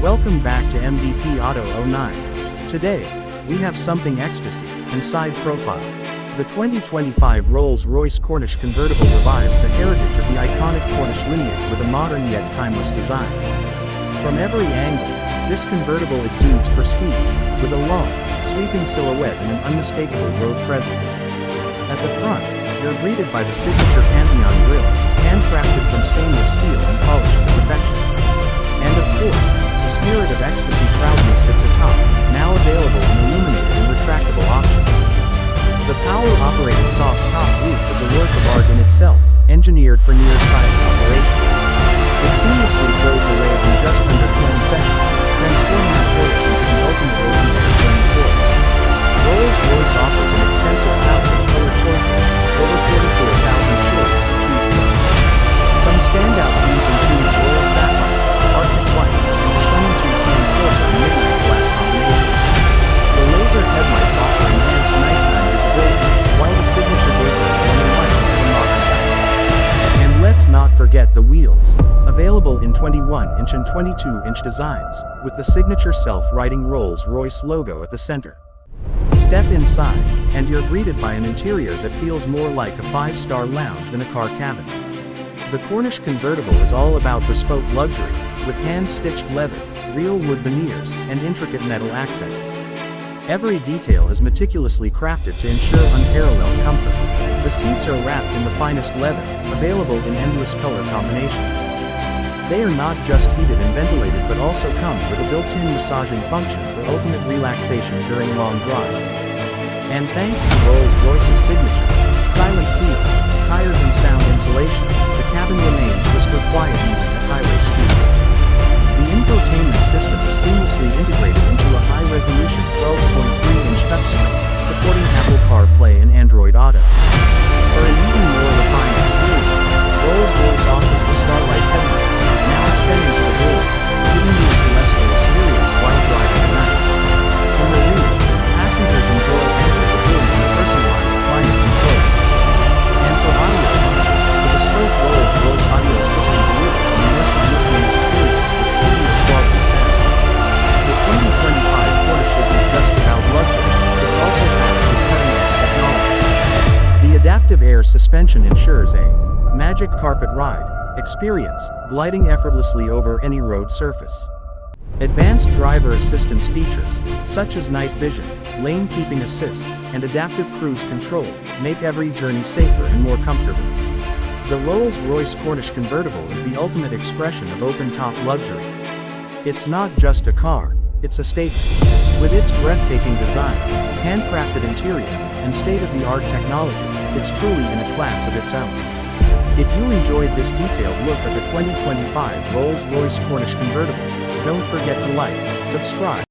Welcome back to MVP Auto 09. Today, we have something ecstasy and side profile. The 2025 Rolls-Royce Cornish convertible revives the heritage of the iconic Cornish lineage with a modern yet timeless design. From every angle, this convertible exudes prestige, with a long, sweeping silhouette and an unmistakable road presence. At the front, you're greeted by the signature Pantheon grille, handcrafted from stainless steel and polished to perfection. And of course, the spirit of ecstasy proudly sits atop, now available in illuminated and retractable options. The power-operated soft top roof is a work of art in itself, engineered for near-silent operation. It seamlessly floats away in just under 20 seconds, transforming the Porsche into the ultimate open-air journey tour. Rolls-Royce offers an extensive palette of color choices, over 44,000 shades to choose from. Some standout themes include royal sapphire, arctic white, and a stunning two-tone silver and midnight black combination. The laser headlights offer enhanced nighttime visibility, while the signature vapor warning lights have a modern touch. And let's not forget the wheels, available in 21-inch and 22-inch designs, with the signature self-writing Rolls-Royce logo at the center. Step inside, and you're greeted by an interior that feels more like a five-star lounge than a car cabin. The Cornish convertible is all about bespoke luxury, with hand-stitched leather, real wood veneers, and intricate metal accents. Every detail is meticulously crafted to ensure unparalleled comfort. The seats are wrapped in the finest leather, available in endless color combinations. They are not just heated and ventilated but also come with a built-in massaging function for ultimate relaxation during long drives. And thanks to Rolls-Royce's signature, silent seal, tires and sound insulation, the cabin remains whisper quiet even at highway speeds. The infotainment system is seamlessly integrated into a high-resolution 12.3-inch touchscreen, supporting Apple CarPlay and Android Auto. For an even more refined experience, Rolls-Royce offers the Starlight headlight, now extending to the doors, giving you a celestial experience while driving at night. From the rear, passengers enjoy entering the room and personalized climate controls. And for audio fans, the bespoke Rolls-Royce audio system delivers an immersive listening experience with studio-quality sound. The 2025 Cornish isn't just about luxury, it's also packed with cutting-edge technology. The adaptive air suspension ensures a magic carpet ride experience, gliding effortlessly over any road surface. Advanced driver assistance features, such as night vision, lane keeping assist, and adaptive cruise control, make every journey safer and more comfortable. The Rolls-Royce Cornish convertible is the ultimate expression of open-top luxury. It's not just a car, it's a statement. With its breathtaking design, handcrafted interior, and state-of-the-art technology, it's truly in a class of its own. If you enjoyed this detailed look at the 2025 Rolls-Royce Cornish convertible, don't forget to like, subscribe,